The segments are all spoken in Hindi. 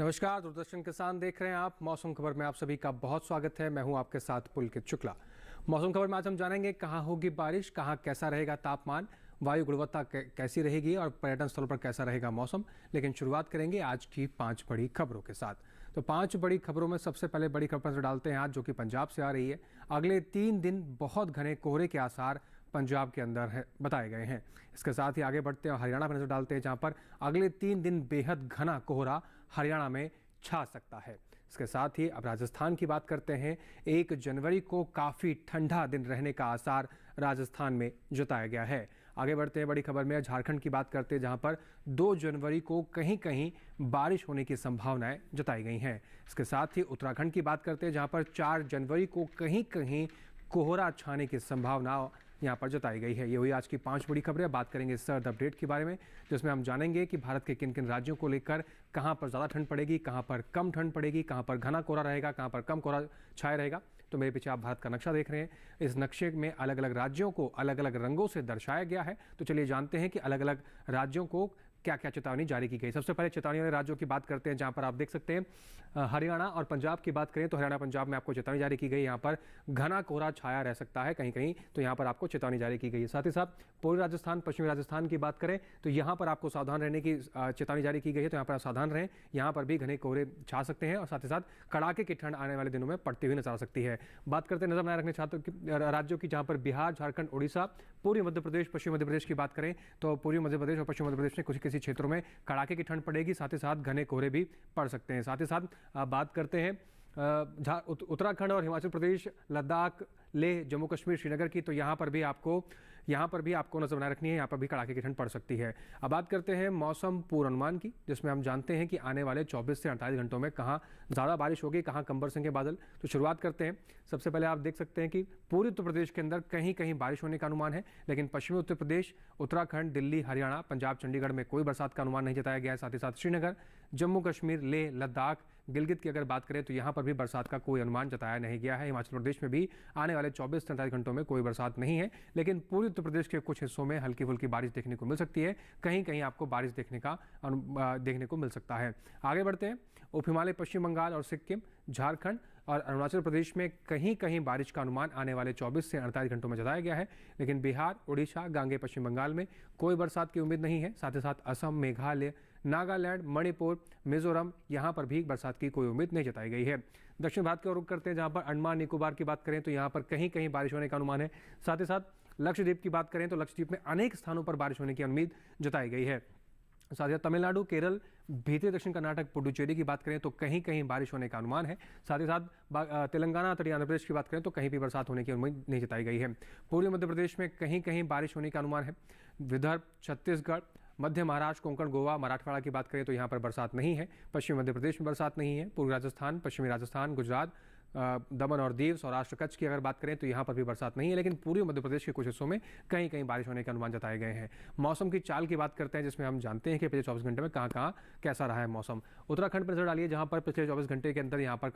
नमस्कार, दूरदर्शन किसान देख रहे हैं आप। मौसम खबर में आप सभी का बहुत स्वागत है। मैं हूं आपके साथ पुलकित शुक्ला। मौसम खबर में आज हम जानेंगे कहां होगी बारिश, कहां कैसा रहेगा तापमान, वायु गुणवत्ता कैसी रहेगी और पर्यटन स्थलों पर कैसा रहेगा मौसम। लेकिन शुरुआत करेंगे आज की 5 बड़ी खबरों के साथ। तो 5 बड़ी खबरों में सबसे पहले बड़ी खबर नजर डालते हैं आज, जो कि पंजाब से आ रही है। अगले 3 दिन बहुत घने कोहरे के आसार पंजाब के अंदर है बताए गए हैं। इसके साथ ही आगे बढ़ते हैं, हरियाणा पर नजर डालते हैं, जहां पर अगले 3 दिन बेहद घना कोहरा हरियाणा में छा सकता है। इसके साथ ही अब राजस्थान की बात करते हैं। 1 जनवरी को काफ़ी ठंडा दिन रहने का आसार राजस्थान में जताया गया है। आगे बढ़ते हैं, बड़ी खबर में झारखंड की बात करते हैं, जहां पर 2 जनवरी को कहीं कहीं बारिश होने की संभावनाएं जताई गई हैं। इसके साथ ही उत्तराखंड की बात करते हैं, जहां पर 4 जनवरी को कहीं कहीं कोहरा छाने की संभावना यहाँ पर जताई गई है। ये हुई आज की 5 बड़ी खबरें। बात करेंगे सर्द अपडेट के बारे में, जिसमें हम जानेंगे कि भारत के किन किन राज्यों को लेकर कहाँ पर ज़्यादा ठंड पड़ेगी, कहाँ पर कम ठंड पड़ेगी, कहाँ पर घना कोहरा रहेगा, कहाँ पर कम कोहरा छाया रहेगा। तो मेरे पीछे आप भारत का नक्शा देख रहे हैं। इस नक्शे में अलग अलग राज्यों को अलग अलग रंगों से दर्शाया गया है। तो चलिए जानते हैं कि अलग अलग राज्यों को क्या क्या चेतावनी जारी की गई। सबसे पहले चेतावनी वाले राज्यों की बात करते हैं, जहां पर आप देख सकते हैं हरियाणा और पंजाब की बात करें तो हरियाणा पंजाब में आपको चेतावनी जारी की गई। यहाँ पर घना कोहरा छाया रह सकता है कहीं कहीं, तो यहाँ पर आपको चेतावनी जारी की गई है। साथ ही साथ पूर्वी राजस्थान, पश्चिमी राजस्थान की बात करें तो यहाँ पर आपको सावधान रहने की चेतावनी जारी की गई है। तो यहाँ पर आप सावधान रहें, यहाँ पर भी घने कोहरे छा सकते हैं और साथ ही साथ कड़ाके की ठंड आने वाले दिनों में पड़ती हुई नजर आ सकती है। बात करते हैं नजर बनाए रखने छात्रों की राज्यों की, जहाँ पर बिहार, झारखंड, उड़ीसा, पूर्वी मध्य प्रदेश, पश्चिमी मध्य प्रदेश की बात करें तो पूर्वी मध्य प्रदेश और पश्चिमी मध्य प्रदेश में कुछ किसी क्षेत्रों में कड़ाके की ठंड पड़ेगी, साथ ही साथ घने कोहरे भी पड़ सकते हैं। साथ ही साथ बात करते हैं उत्तराखंड और हिमाचल प्रदेश, लद्दाख, लेह, जम्मू कश्मीर, श्रीनगर की, तो यहाँ पर भी आपको नजर बनाए रखनी है। यहाँ पर भी कड़ाके की ठंड पड़ सकती है। अब बात करते हैं मौसम पूर्वानुमान की, जिसमें हम जानते हैं कि आने वाले 24 से 48 घंटों में कहाँ ज़्यादा बारिश होगी, कहाँ कम बरसेंगे बादल। तो शुरुआत करते हैं। सबसे पहले आप देख सकते हैं कि पूर्वी उत्तर प्रदेश के अंदर कहीं कहीं बारिश होने का अनुमान है, लेकिन पश्चिमी उत्तर प्रदेश, उत्तराखंड, दिल्ली, हरियाणा, पंजाब, चंडीगढ़ में कोई बरसात का अनुमान नहीं जताया गया है। साथ ही साथ श्रीनगर, जम्मू कश्मीर, लेह, लद्दाख, गिलगित की अगर बात करें तो यहाँ पर भी बरसात का कोई अनुमान जताया नहीं गया है। हिमाचल प्रदेश में भी आने वाले 24 से 48 घंटों में कोई बरसात नहीं है, लेकिन पूर्वी उत्तर प्रदेश के कुछ हिस्सों में हल्की फुल्की बारिश देखने को मिल सकती है। कहीं कहीं आपको बारिश देखने को मिल सकता है। आगे बढ़ते हैं। उप हिमालय, पश्चिम बंगाल और सिक्किम, झारखंड और अरुणाचल प्रदेश में कहीं कहीं बारिश का अनुमान आने वाले 24 से 48 घंटों में जताया गया है, लेकिन बिहार, उड़ीसा, गांगे पश्चिम बंगाल में कोई बरसात की उम्मीद नहीं है। साथ ही साथ असम, मेघालय, नागालैंड, मणिपुर, मिजोरम, यहाँ पर भी बरसात की कोई उम्मीद नहीं जताई गई है। दक्षिण भारत की ओर रुख करते हैं, जहाँ पर अंडमान निकोबार की बात करें तो यहाँ पर कहीं कहीं बारिश होने का अनुमान है। साथ ही साथ लक्षद्वीप की बात करें तो लक्षद्वीप में अनेक स्थानों पर बारिश होने की उम्मीद जताई गई है। साथ ही तमिलनाडु, केरल, भीतरी दक्षिण कर्नाटक, पुडुचेरी की बात करें तो कहीं कहीं बारिश होने का अनुमान है। साथ ही साथ तेलंगाना, तटीय आंध्र प्रदेश की बात करें तो कहीं भी बरसात होने की उम्मीद नहीं जताई गई है। पूर्वी मध्य प्रदेश में कहीं कहीं बारिश होने का अनुमान है। विदर्भ, छत्तीसगढ़, मध्य महाराष्ट्र, कोंकण, गोवा, मराठवाड़ा की बात करें तो यहाँ पर बरसात नहीं है। पश्चिमी मध्य प्रदेश में बरसात नहीं है। पूर्वी राजस्थान, पश्चिमी राजस्थान, गुजरात, दमन और दीव, सौराष्ट्र, कच्छ की अगर बात करें तो यहाँ पर भी बरसात नहीं है, लेकिन पूर्वी मध्य प्रदेश के कुछ हिस्सों में कहीं कहीं बारिश होने के अनुमान जताए गए हैं। मौसम की चाल की बात करते हैं, जिसमें हम जानते हैं कि पिछले 24 घंटे में कहाँ कहाँ कैसा रहा है मौसम। उत्तराखंड पर नजर डालिए, जहाँ पर पिछले 24 घंटे के अंदर यहाँ पर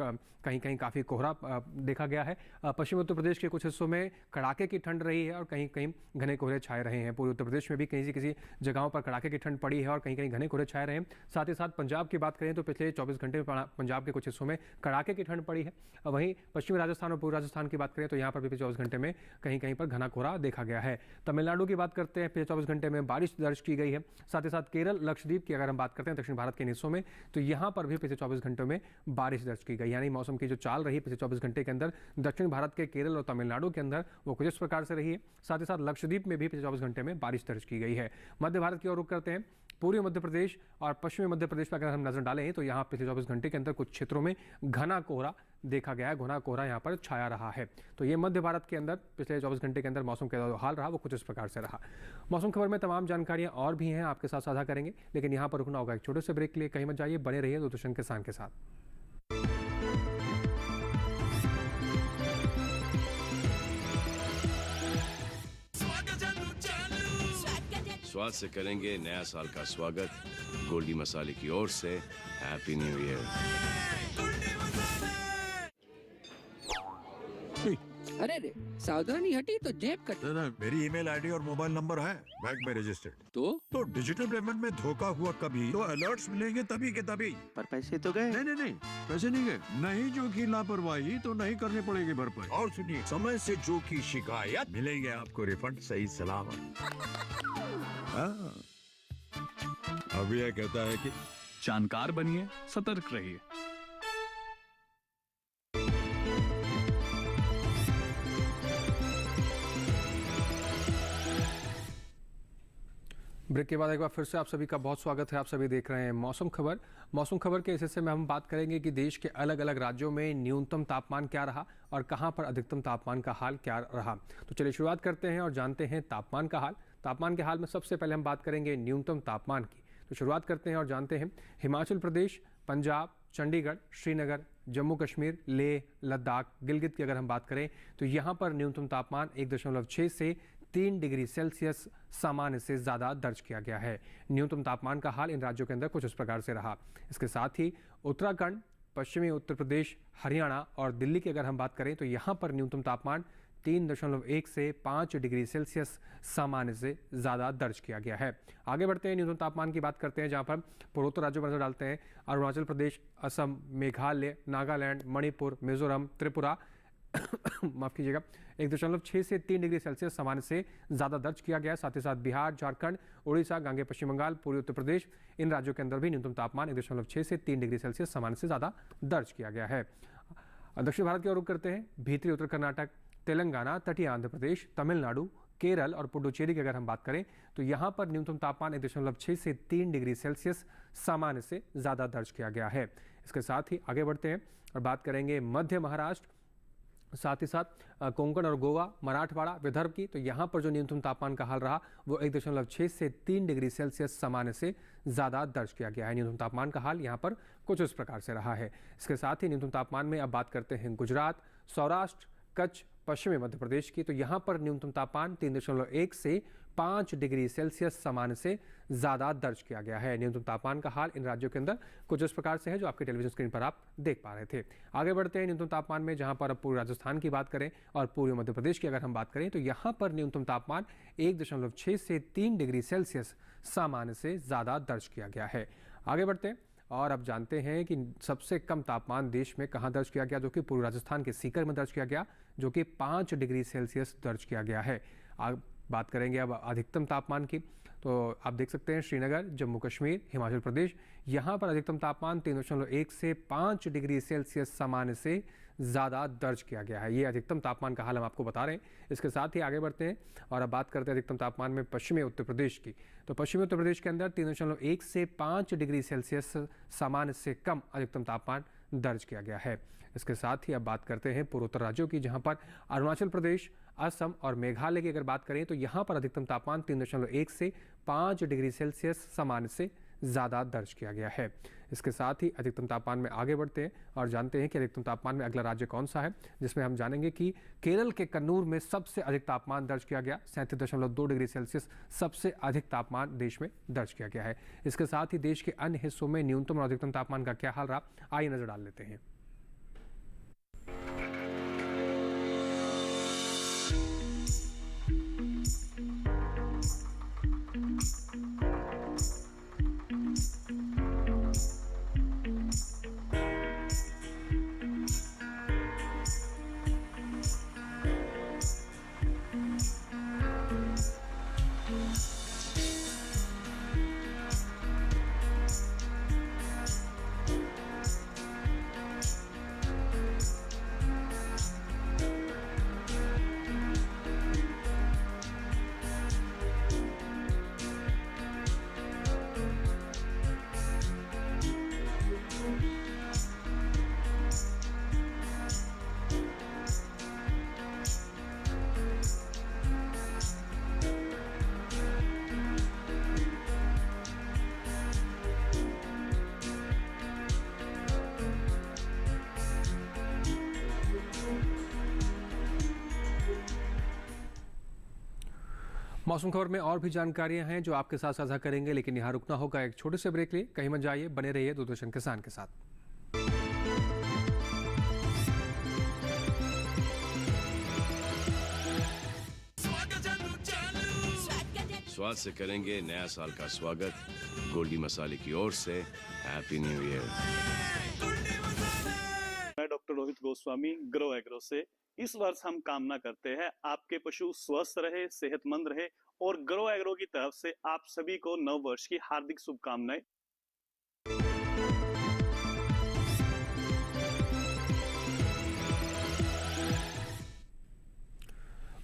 कहीं कहीं काफ़ी कोहरा देखा गया है। पश्चिमी उत्तर प्रदेश के कुछ हिस्सों में कड़ाके की ठंड रही है और कहीं कहीं घने कोहरे छाए रहे हैं। पूर्वी उत्तर प्रदेश में भी किसी जगहों पर कड़ाके की ठंड पड़ी है और कहीं कहीं घने कोहरे छाए रहे हैं। साथ ही साथ पंजाब की बात करें तो पिछले 24 घंटे में पंजाब के कुछ हिस्सों में कड़ाके की ठंड पड़ी है। वहीं पश्चिमी राजस्थान और पूर्वी राजस्थान की बात करें तो यहाँ पर भी पिछले 24 घंटे में कहीं कहीं पर घना कोहरा देखा गया है। तमिलनाडु की बात करते हैं, पिछले 24 घंटे में बारिश दर्ज की गई है। साथ ही साथ केरल, लक्षद्वीप की अगर हम बात करते हैं दक्षिण भारत के हिस्सों में, तो यहाँ पर भी पिछले 24 घंटों में बारिश दर्ज की गई। यानी मौसम की जो चाल रही पिछले 24 घंटे के अंदर दक्षिण भारत के केरल और तमिलनाडु के अंदर वो कुछ इस प्रकार से रही है। साथ ही साथ लक्षद्वीप में भी पिछले 24 घंटे में बारिश दर्ज की गई है। मध्य भारत की ओर रुख करते हैं। पूर्वी मध्य प्रदेश और पश्चिमी मध्य प्रदेश पर अगर हम नजर डालें तो यहाँ पिछले 24 घंटे के अंदर कुछ क्षेत्रों में घना कोहरा देखा गया है। घना कोहरा यहाँ पर छाया रहा है। तो ये मध्य भारत के अंदर पिछले 24 घंटे के अंदर मौसम का जो हाल रहा वो कुछ इस प्रकार से रहा। मौसम खबर में तमाम जानकारियाँ और भी हैं, आपके साथ साझा करेंगे, लेकिन यहाँ पर रुकना होगा एक छोटे से ब्रेक के लिए। कहीं मत जाइए, बने रहिए दूरदर्शन किसान के साथ। स्वाद से करेंगे नया साल का स्वागत। गोल्डी मसाले की ओर से हैप्पी न्यू ईयर। अरे रे, सावधानी हटी तो जेब कटी। ना, मेरी ईमेल आईडी और मोबाइल नंबर है बैंक में रजिस्टर्ड। तो डिजिटल पेमेंट में धोखा हुआ कभी तो अलर्ट्स मिलेंगे तभी के तभी। पर पैसे तो गए। नहीं, पैसे नहीं गए। नहीं जो की लापरवाही तो नहीं करनी पड़ेगी भरपाई। और सुनिए, समय से जो की शिकायत मिलेंगे आपको रिफंड सही सलामत। हाँ। अभी यह कहता है कि जानकार बनिए, सतर्क रहिए। ब्रेक के बाद एक बार फिर से आप सभी का बहुत स्वागत है। आप सभी देख रहे हैं मौसम खबर। मौसम खबर के इस हिस्से में हम बात करेंगे कि देश के अलग अलग राज्यों में न्यूनतम तापमान क्या रहा और कहां पर अधिकतम तापमान का हाल क्या रहा। तो चलिए शुरुआत करते हैं और जानते हैं तापमान का हाल। तापमान के हाल में सबसे पहले हम बात करेंगे न्यूनतम तापमान की। तो शुरुआत करते हैं और जानते हैं हिमाचल प्रदेश, पंजाब, चंडीगढ़, श्रीनगर, जम्मू कश्मीर, लेह, लद्दाख, गिलगित की अगर हम बात करें तो यहाँ पर न्यूनतम तापमान 1.6 से 3 डिग्री सेल्सियस सामान्य से ज़्यादा दर्ज किया गया है। न्यूनतम तापमान का हाल इन राज्यों के अंदर कुछ इस प्रकार से रहा। इसके साथ ही उत्तराखंड, पश्चिमी उत्तर प्रदेश, हरियाणा और दिल्ली की अगर हम बात करें तो यहाँ पर न्यूनतम तापमान 3.1 से 5 डिग्री सेल्सियस सामान्य से ज़्यादा दर्ज किया गया है। आगे बढ़ते हैं, न्यूनतम तापमान की बात करते हैं जहाँ पर पूर्वोत्तर राज्यों पर नजर डालते हैं। अरुणाचल प्रदेश, असम, मेघालय, नागालैंड, मणिपुर, मिजोरम, त्रिपुरा माफ कीजिएगा 1.6 से 3 डिग्री सेल्सियस सामान्य से ज़्यादा दर्ज किया गया है। साथ ही साथ बिहार, झारखंड, उड़ीसा, गांगे पश्चिम बंगाल, पूर्वी उत्तर प्रदेश, इन राज्यों के अंदर भी न्यूनतम तापमान 1.6 से 3 डिग्री सेल्सियस सामान्य से ज़्यादा दर्ज किया गया है। दक्षिण भारत की ओर रुख करते हैं। भीतरी उत्तर कर्नाटक, तेलंगाना, तटीय आंध्र प्रदेश, तमिलनाडु, केरल और पुडुचेरी की अगर हम बात करें तो यहाँ पर न्यूनतम तापमान 1.6 से 3 डिग्री सेल्सियस सामान्य से ज़्यादा दर्ज किया गया है। इसके साथ ही आगे बढ़ते हैं और बात करेंगे मध्य महाराष्ट्र, साथ ही साथ कोंकण और गोवा, मराठवाड़ा, विदर्भ की। तो यहाँ पर जो न्यूनतम तापमान का हाल रहा वो 1.6 से 3 डिग्री सेल्सियस सामान्य से ज़्यादा दर्ज किया गया है। न्यूनतम तापमान का हाल यहाँ पर कुछ इस प्रकार से रहा है। इसके साथ ही न्यूनतम तापमान में अब बात करते हैं गुजरात, सौराष्ट्र, कच्छ, पश्चिमी मध्य प्रदेश की। तो यहाँ पर न्यूनतम तापमान 3.1 से 5 डिग्री सेल्सियस सामान्य से ज़्यादा दर्ज किया गया है। न्यूनतम तापमान का हाल इन राज्यों के अंदर कुछ इस प्रकार से है जो आपके टेलीविजन स्क्रीन पर आप देख पा रहे थे। आगे बढ़ते हैं न्यूनतम तापमान में, जहाँ पर अब पूर्वी राजस्थान की बात करें और पूर्वी मध्य प्रदेश की अगर हम बात करें तो यहाँ पर न्यूनतम तापमान 1.6 से 3 डिग्री सेल्सियस सामान्य से ज़्यादा दर्ज किया गया है। आगे बढ़ते हैं और अब जानते हैं कि सबसे कम तापमान देश में कहाँ दर्ज किया गया, जो कि पूर्वी राजस्थान के सीकर में दर्ज किया गया, जो कि 5 डिग्री सेल्सियस दर्ज किया गया है। बात करेंगे अब अधिकतम तापमान की। तो आप देख सकते हैं श्रीनगर, जम्मू कश्मीर, हिमाचल प्रदेश, यहाँ पर अधिकतम तापमान 3.1 से 5 डिग्री सेल्सियस सामान्य से ज़्यादा दर्ज किया गया है। ये अधिकतम तापमान का हाल हम आपको बता रहे हैं। इसके साथ ही आगे बढ़ते हैं और अब बात करते हैं अधिकतम तापमान में पश्चिमी उत्तर प्रदेश की। तो पश्चिमी उत्तर प्रदेश के अंदर 3.1 से 5 डिग्री सेल्सियस सामान्य से कम अधिकतम तापमान दर्ज किया गया है। इसके साथ ही अब बात करते हैं पूर्वोत्तर राज्यों की, जहां पर अरुणाचल प्रदेश, असम और मेघालय की अगर बात करें तो यहाँ पर अधिकतम तापमान 3.1 से 5 डिग्री सेल्सियस सामान्य से ज़्यादा दर्ज किया गया है। इसके साथ ही अधिकतम तापमान में आगे बढ़ते हैं और जानते हैं कि अधिकतम तापमान में अगला राज्य कौन सा है, जिसमें हम जानेंगे कि केरल के कन्नूर में सबसे अधिक तापमान दर्ज किया गया, 37.2 डिग्री सेल्सियस सबसे अधिक तापमान देश में दर्ज किया गया है। इसके साथ ही देश के अन्य हिस्सों में न्यूनतम और अधिकतम तापमान का क्या हाल रहा, आइए नजर डाल लेते हैं। मौसम खबर में और भी जानकारियां हैं जो आपके साथ साझा करेंगे, लेकिन यहाँ रुकना होगा एक छोटे से ब्रेक लिए। कहीं मत जाइए, बने रहिए दूरदर्शन किसान के साथ। स्वाद से करेंगे नया साल का स्वागत गोल्डी मसाले की ओर से हैप्पी न्यू ईयर। मैं doctor Rohit Goswami grow agro से इस वर्ष हम कामना करते हैं आपके पशु स्वस्थ रहे, सेहतमंद रहे और ग्रो एग्रो की तरफ से आप सभी को नव वर्ष की हार्दिक शुभकामनाएं।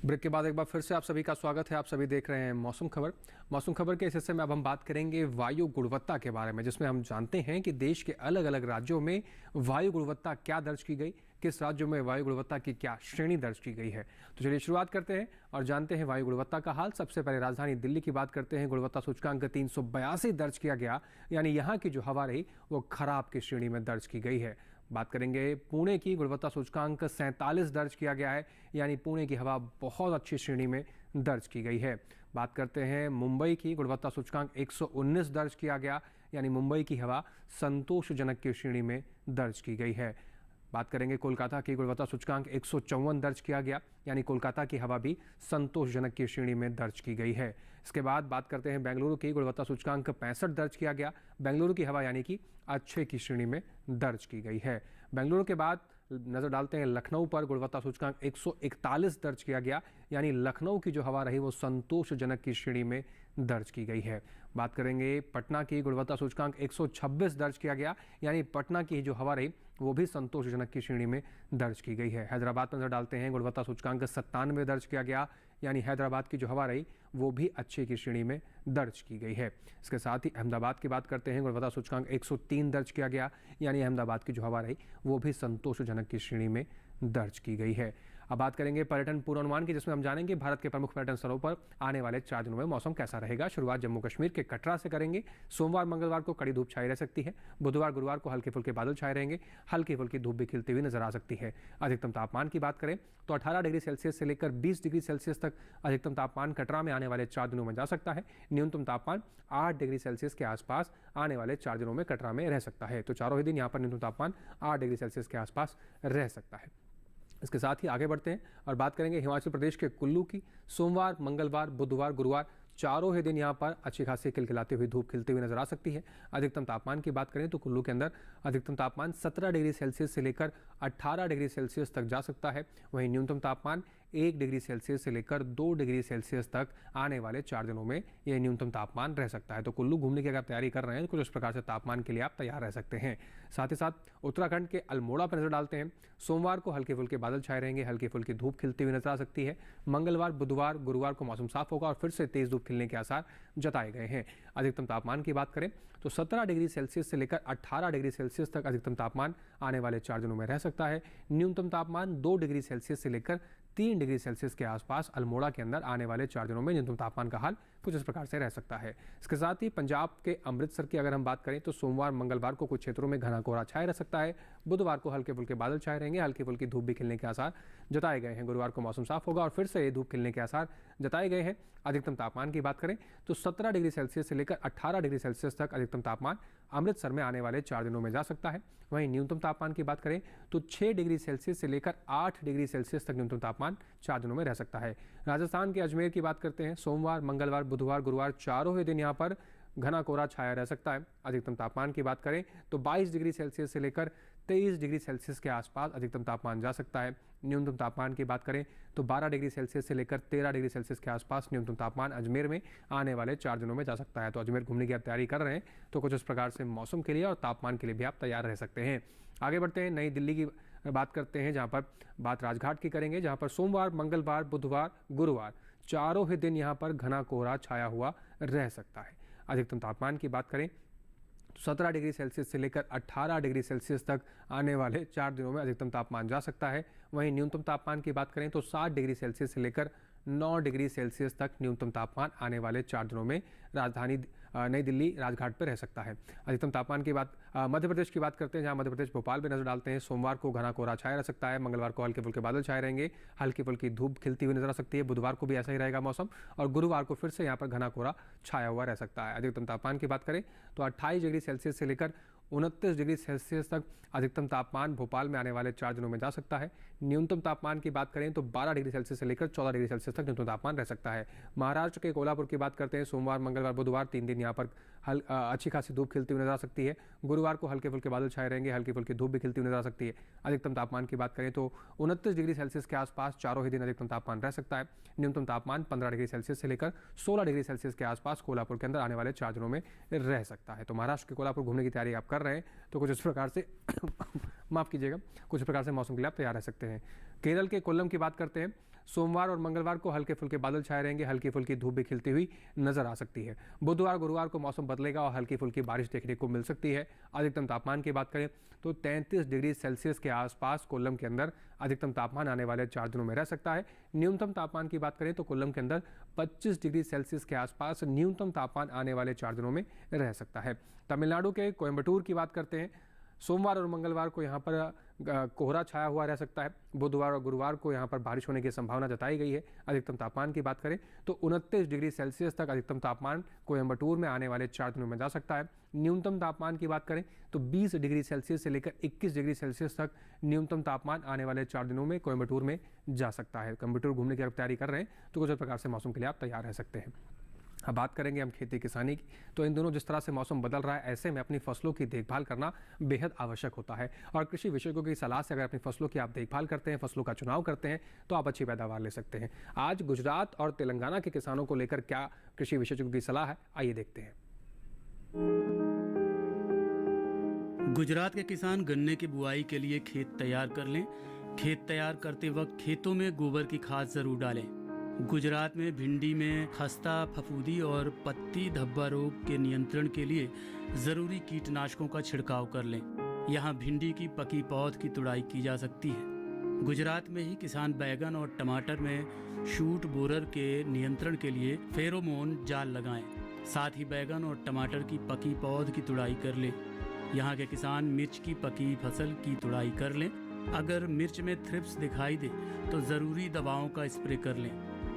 ब्रेक के बाद एक बार फिर से आप सभी का स्वागत है। आप सभी देख रहे हैं मौसम खबर। मौसम खबर के इस हिस्से में अब हम बात करेंगे वायु गुणवत्ता के बारे में, जिसमें हम जानते हैं कि देश के अलग अलग राज्यों में वायु गुणवत्ता क्या दर्ज की गई, किस राज्यों में वायु गुणवत्ता की क्या श्रेणी दर्ज की गई है। तो चलिए शुरुआत करते हैं और जानते हैं वायु गुणवत्ता का हाल। सबसे पहले राजधानी दिल्ली की बात करते हैं। गुणवत्ता सूचकांक 382 दर्ज किया गया, यानी यहाँ की जो हवा रही वो खराब की श्रेणी में दर्ज की गई है। बात करेंगे पुणे की। गुणवत्ता सूचकांक 47 दर्ज किया गया है, यानी पुणे की हवा बहुत अच्छी श्रेणी में दर्ज की गई है। बात करते हैं मुंबई की। गुणवत्ता सूचकांक 119 दर्ज किया गया, यानी मुंबई की हवा संतोषजनक की श्रेणी में दर्ज की गई है। बात करेंगे कोलकाता की। गुणवत्ता सूचकांक 154 दर्ज किया गया, यानी कोलकाता की हवा भी संतोषजनक की श्रेणी में दर्ज की गई है। इसके बाद बात करते हैं बेंगलुरु की। गुणवत्ता सूचकांक 65 दर्ज किया गया। बेंगलुरु की हवा यानी कि अच्छे की श्रेणी में दर्ज की गई है। बेंगलुरु के बाद नजर डालते हैं लखनऊ पर। गुणवत्ता सूचकांक 141 दर्ज किया गया, यानी लखनऊ की जो हवा रही वो संतोषजनक की श्रेणी में दर्ज की गई है। बात करेंगे पटना की। गुणवत्ता सूचकांक 126 दर्ज किया गया, यानी पटना की जो हवा रही वो भी संतोषजनक की श्रेणी में दर्ज की गई है। हैदराबाद पर नजर डालते हैं। गुणवत्ता सूचकांक 97 दर्ज किया गया, यानी हैदराबाद की जो हवा रही वो भी अच्छे की श्रेणी में दर्ज की गई है। इसके साथ ही अहमदाबाद की बात करते हैं। गुणवत्ता सूचकांक 103 दर्ज किया गया, यानी अहमदाबाद की जो हवा रही वो भी संतोषजनक की श्रेणी में दर्ज की गई है। अब बात करेंगे पर्यटन पूर्वानुमान की, जिसमें हम जानेंगे भारत के प्रमुख पर्यटन स्थलों पर आने वाले 4 दिनों में मौसम कैसा रहेगा। शुरुआत जम्मू कश्मीर के कटरा से करेंगे। सोमवार मंगलवार को कड़ी धूप छाई रह सकती है। बुधवार गुरुवार को हल्के फुल्के बादल छाए रहेंगे। हल्की फुल्की धूप भी खिलती हुई नजर आ सकती है। अधिकतम तापमान की बात करें तो 18 डिग्री सेल्सियस से लेकर 20 डिग्री सेल्सियस तक अधिकतम तापमान कटरा में आने वाले 4 दिनों में जा सकता है। न्यूनतम तापमान 8 डिग्री सेल्सियस के आसपास आने वाले 4 दिनों में कटरा में रह सकता है। तो चारों ही दिन यहाँ पर न्यूनतम तापमान 8 डिग्री सेल्सियस के आसपास रह सकता है। इसके साथ ही आगे बढ़ते हैं और बात करेंगे हिमाचल प्रदेश के कुल्लू की। सोमवार मंगलवार बुधवार गुरुवार चारों ही दिन यहाँ पर अच्छी खासी खिलखिलाती हुई धूप खिलती हुई नजर आ सकती है। अधिकतम तापमान की बात करें तो कुल्लू के अंदर अधिकतम तापमान 17 डिग्री सेल्सियस से लेकर 18 डिग्री सेल्सियस तक जा सकता है। वहीं न्यूनतम तापमान 1 डिग्री सेल्सियस से लेकर 2 डिग्री सेल्सियस तक आने वाले 4 दिनों में यह न्यूनतम तापमान रह सकता है। तो कुल्लू घूमने की अगर तैयारी कर रहे हैं तो कुछ इस प्रकार से तापमान के लिए आप तैयार रह सकते हैं। साथ ही साथ उत्तराखंड के अल्मोड़ा पर नजर डालते हैं। सोमवार को हल्के फुल्के बादल छाए रहेंगे। हल्की फुल्की धूप खिलती हुई नजर आ सकती है। मंगलवार बुधवार गुरुवार को मौसम साफ होगा और फिर से तेज धूप खिलने के आसार जताए गए हैं। अधिकतम तापमान की बात करें तो 17 डिग्री सेल्सियस से लेकर 18 डिग्री सेल्सियस तक अधिकतम तापमान आने वाले 4 दिनों में रह सकता है। न्यूनतम तापमान 2 डिग्री सेल्सियस से लेकर 3 डिग्री सेल्सियस के आसपास अल्मोड़ा के अंदर आने वाले 4 दिनों में न्यूनतम तापमान का हाल कुछ इस प्रकार से रह सकता है। इसके साथ ही पंजाब के अमृतसर की अगर हम बात करें तो सोमवार मंगलवार को कुछ क्षेत्रों में घना कोहरा छाया रह सकता है। बुधवार को हल्के फुल्के बादल छाए रहेंगे। हल्की फुल्की धूप भी खिलने के आसार जताए गए हैं। गुरुवार को मौसम साफ होगा और फिर से धूप खिलने के आसार जताए गए हैं। अधिकतम तापमान की बात करें तो 17 डिग्री सेल्सियस से लेकर 18 डिग्री सेल्सियस तक अधिकतम तापमान अमृतसर में आने वाले 4 दिनों में जा सकता है। वहीं न्यूनतम तापमान की बात करें तो 6 डिग्री सेल्सियस से लेकर 8 डिग्री सेल्सियस तक न्यूनतम तापमान 4 दिनों में रह सकता है। राजस्थान के अजमेर की बात करते हैं। सोमवार मंगलवार बुधवार गुरुवार चारों ही दिन यहाँ पर घना कोहरा छाया रह सकता है। अधिकतम तापमान की बात करें तो 22 डिग्री सेल्सियस से लेकर 23 डिग्री सेल्सियस के आसपास अधिकतम तापमान जा सकता है। न्यूनतम तापमान की बात करें तो 12 डिग्री सेल्सियस से लेकर 13 डिग्री सेल्सियस के आसपास न्यूनतम तापमान अजमेर में आने वाले 4 दिनों में जा सकता है। तो अजमेर घूमने की आप तैयारी कर रहे हैं तो कुछ इस प्रकार से मौसम के लिए और तापमान के लिए भी आप तैयार रह सकते हैं। आगे बढ़ते हैं, नई दिल्ली की बात करते हैं, जहाँ पर बात राजघाट की करेंगे, जहाँ पर सोमवार मंगलवार बुधवार गुरुवार चारों ही दिन यहाँ पर घना कोहरा छाया हुआ रह सकता है। अधिकतम तापमान की बात करें तो 17 डिग्री सेल्सियस से लेकर 18 डिग्री सेल्सियस तक आने वाले 4 दिनों में अधिकतम तापमान जा सकता है। वहीं न्यूनतम तापमान की बात करें तो 7 डिग्री सेल्सियस से लेकर 9 डिग्री सेल्सियस तक न्यूनतम तापमान आने वाले 4 दिनों में राजधानी नई दिल्ली राजघाट पर रह सकता है। अधिकतम तापमान की बात मध्य प्रदेश की बात करते हैं, जहां मध्य प्रदेश भोपाल में नजर डालते हैं। सोमवार को घना कोहरा छाया रह सकता है। मंगलवार को हल्के फुल्के बादल छाए रहेंगे। हल्की फुल्की धूप खिलती हुई नजर आ सकती है। बुधवार को भी ऐसा ही रहेगा मौसम और गुरुवार को फिर से यहाँ पर घना कोहरा छाया हुआ रह सकता है। अधिकतम तापमान की बात करें तो 28 डिग्री सेल्सियस से लेकर 29 डिग्री सेल्सियस तक अधिकतम तापमान भोपाल में आने वाले 4 दिनों में जा सकता है। न्यूनतम तापमान की बात करें तो 12 डिग्री सेल्सियस से लेकर 14 डिग्री सेल्सियस तक न्यूनतम तापमान रह सकता है। महाराष्ट्र के कोल्हापुर की बात करते हैं, सोमवार, मंगलवार, बुधवार 3 दिन यहाँ पर अच्छी खासी धूप खिलती हुई नजर आ सकती है। गुरुवार को हल्के फुल्के बादल छाए रहेंगे, हल्की फुल्की धूप भी खिलती हुई नजर आ सकती है। अधिकतम तापमान की बात करें तो 29 डिग्री सेल्सियस के आसपास चारों ही दिन अधिकतम तापमान रह सकता है। न्यूनतम तापमान 15 डिग्री सेल्सियस से लेकर 16 डिग्री सेल्सियस के आसपास कोल्हापुर के अंदर आने वाले 4 दिनों में रह सकता है। तो महाराष्ट्र के कोल्हापुर घूमने की तैयारी आप कर रहे हैं तो कुछ इस प्रकार से माफ कीजिएगा, कुछ इस प्रकार से मौसम के लिए आप तैयार रह सकते हैं। केरल के कोल्लम की बात करते हैं, सोमवार और मंगलवार को हल्के फुल्के बादल छाए रहेंगे, हल्की फुल्की धूप भी खिलती हुई नजर आ सकती है। बुधवार गुरुवार को मौसम बदलेगा और हल्की फुल्की बारिश देखने को मिल सकती है। अधिकतम तापमान की बात करें तो 33 डिग्री सेल्सियस के आसपास कोल्लम के अंदर अधिकतम तापमान आने वाले 4 दिनों में रह सकता है। न्यूनतम तापमान की बात करें तो कोल्लम के अंदर 25 डिग्री सेल्सियस के आसपास न्यूनतम तापमान आने वाले 4 दिनों में रह सकता है। तमिलनाडु के कोयम्बटूर की बात करते हैं, सोमवार और मंगलवार को यहाँ पर कोहरा छाया हुआ रह सकता है। बुधवार और गुरुवार को यहाँ पर बारिश होने की संभावना जताई गई है। अधिकतम तापमान की बात करें तो 29 डिग्री सेल्सियस तक अधिकतम तापमान कोयम्बटूर में आने वाले 4 दिनों में जा सकता है। न्यूनतम तापमान की बात करें तो 20 डिग्री सेल्सियस से लेकर 21 डिग्री सेल्सियस तक न्यूनतम तापमान आने वाले 4 दिनों में कोयम्बटूर में जा सकता है। कोयम्बटूर घूमने की अगर तैयारी कर रहे हैं तो कुछ इस प्रकार से मौसम के लिए आप तैयार रह सकते हैं। अब बात करेंगे हम खेती किसानी की, तो इन दोनों जिस तरह से मौसम बदल रहा है, ऐसे में अपनी फसलों की देखभाल करना बेहद आवश्यक होता है। और कृषि विशेषज्ञों की सलाह से अगर अपनी फसलों की आप देखभाल करते हैं, फसलों का चुनाव करते हैं, तो आप अच्छी पैदावार ले सकते हैं। आज गुजरात और तेलंगाना के किसानों को लेकर क्या कृषि विशेषज्ञों की सलाह है, आइए देखते हैं। गुजरात के किसान गन्ने की बुआई के लिए खेत तैयार कर लें। खेत तैयार करते वक्त खेतों में गोबर की खाद जरूर डालें। गुजरात में भिंडी में खस्ता, फफूंदी और पत्ती धब्बा रोग के नियंत्रण के लिए जरूरी कीटनाशकों का छिड़काव कर लें। यहाँ भिंडी की पकी पौध की तुड़ाई की जा सकती है। गुजरात में ही किसान बैगन और टमाटर में शूट बोरर के नियंत्रण के लिए फेरोमोन जाल लगाएं। साथ ही बैगन और टमाटर की पकी पौध की तुड़ाई कर लें। यहाँ के किसान मिर्च की पकी फसल की तुड़ाई कर लें। अगर मिर्च में थ्रिप्स दिखाई दे तो ज़रूरी दवाओं का स्प्रे कर लें।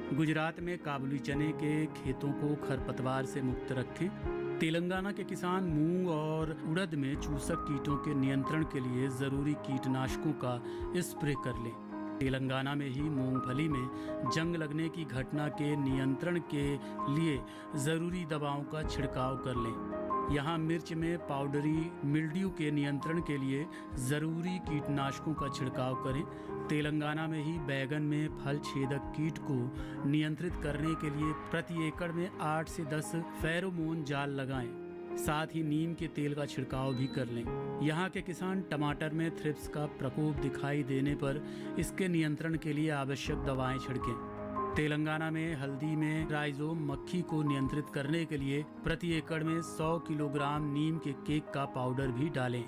गुजरात में काबुली चने के खेतों को खरपतवार से मुक्त रखें। तेलंगाना के किसान मूंग और उड़द में चूसक कीटों के नियंत्रण के लिए ज़रूरी कीटनाशकों का स्प्रे कर लें। तेलंगाना में ही मूंगफली में जंग लगने की घटना के नियंत्रण के लिए ज़रूरी दवाओं का छिड़काव कर लें। यहाँ मिर्च में पाउडरी मिल्ड्यू के नियंत्रण के लिए ज़रूरी कीटनाशकों का छिड़काव करें। तेलंगाना में ही बैगन में फल छेदक कीट को नियंत्रित करने के लिए प्रति एकड़ में 8 से 10 फेरोमोन जाल लगाएं। साथ ही नीम के तेल का छिड़काव भी कर लें। यहाँ के किसान टमाटर में थ्रिप्स का प्रकोप दिखाई देने पर इसके नियंत्रण के लिए आवश्यक दवाएं छिड़कें। तेलंगाना में हल्दी में राइजोम मक्खी को नियंत्रित करने के लिए प्रति एकड़ में 100 किलोग्राम नीम के केक का पाउडर भी डालें।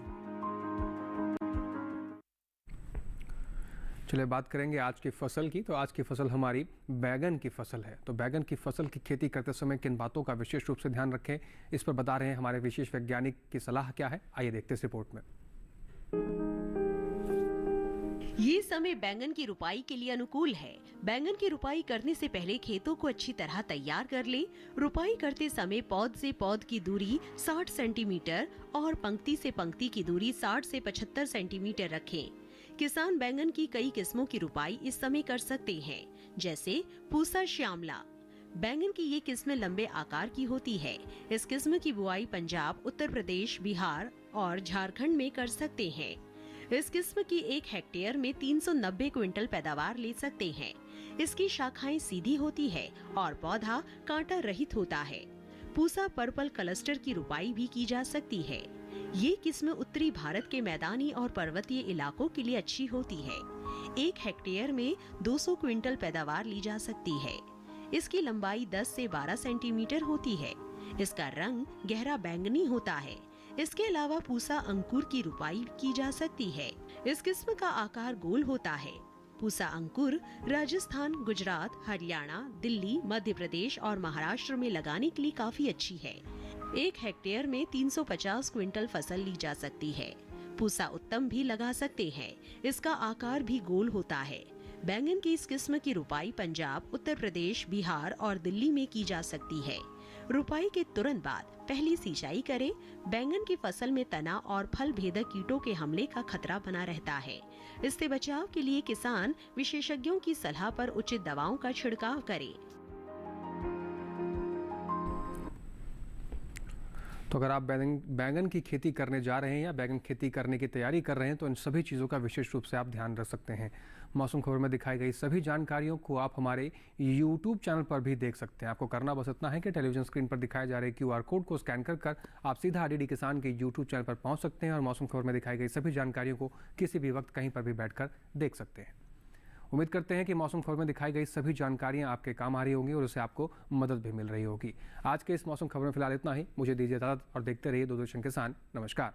चलिए बात करेंगे आज की फसल की। तो आज की फसल हमारी बैगन की फसल है। तो बैगन की फसल की खेती करते समय किन बातों का विशेष रूप से ध्यान रखें, इस पर बता रहे हैं हमारे विशेष वैज्ञानिक की सलाह क्या है, आइए देखते हैं इस रिपोर्ट में। ये समय बैंगन की रुपाई के लिए अनुकूल है। बैंगन की रुपाई करने से पहले खेतों को अच्छी तरह तैयार कर लें। रुपाई करते समय पौध से पौध की दूरी 60 सेंटीमीटर और पंक्ति से पंक्ति की दूरी 60 से 75 सेंटीमीटर रखें। किसान बैंगन की कई किस्मों की रुपाई इस समय कर सकते हैं, जैसे पूसा श्यामला। बैंगन की ये किस्में लंबे आकार की होती है। इस किस्म की बुआई पंजाब, उत्तर प्रदेश, बिहार और झारखंड में कर सकते हैं। इस किस्म की 1 हेक्टेयर में 390 क्विंटल पैदावार ले सकते हैं। इसकी शाखाएं सीधी होती है और पौधा कांटा रहित होता है। पूसा पर्पल क्लस्टर की रुपाई भी की जा सकती है। ये किस्म उत्तरी भारत के मैदानी और पर्वतीय इलाकों के लिए अच्छी होती है। 1 हेक्टेयर में 200 क्विंटल पैदावार ली जा सकती है। इसकी लंबाई 10 से 12 सेंटीमीटर होती है। इसका रंग गहरा बैंगनी होता है। इसके अलावा पूसा अंकुर की रुपाई की जा सकती है। इस किस्म का आकार गोल होता है। पूसा अंकुर राजस्थान, गुजरात, हरियाणा, दिल्ली, मध्य प्रदेश और महाराष्ट्र में लगाने के लिए काफी अच्छी है। 1 हेक्टेयर में 350 क्विंटल फसल ली जा सकती है। पूसा उत्तम भी लगा सकते हैं। इसका आकार भी गोल होता है। बैंगन की इस किस्म की रुपाई पंजाब, उत्तर प्रदेश, बिहार और दिल्ली में की जा सकती है। रुपाई के तुरंत बाद पहली सिंचाई करें। बैंगन की फसल में तना और फल भेदक कीटों के हमले का खतरा बना रहता है। इससे बचाव के लिए किसान विशेषज्ञों की सलाह पर उचित दवाओं का छिड़काव करें। तो अगर आप बैंगन की खेती करने जा रहे हैं या बैंगन खेती करने की तैयारी कर रहे हैं तो इन सभी चीज़ों का विशेष रूप से आप ध्यान रख सकते हैं। मौसम खबर में दिखाई गई सभी जानकारियों को आप हमारे YouTube चैनल पर भी देख सकते हैं। आपको करना बस इतना है कि टेलीविजन स्क्रीन पर दिखाए जा रहे QR कोड को स्कैन कर आप सीधा आरडीडी किसान के YouTube चैनल पर पहुंच सकते हैं और मौसम खबर में दिखाई गई सभी जानकारियों को किसी भी वक्त कहीं पर भी बैठकर देख सकते हैं। उम्मीद करते हैं कि मौसम खबर में दिखाई गई सभी जानकारियां आपके काम आ रही होंगी और उससे आपको मदद भी मिल रही होगी। आज के इस मौसम खबर में फिलहाल इतना ही। मुझे दीजिए इजाजत और देखते रहिए दूरदर्शन किसान। नमस्कार।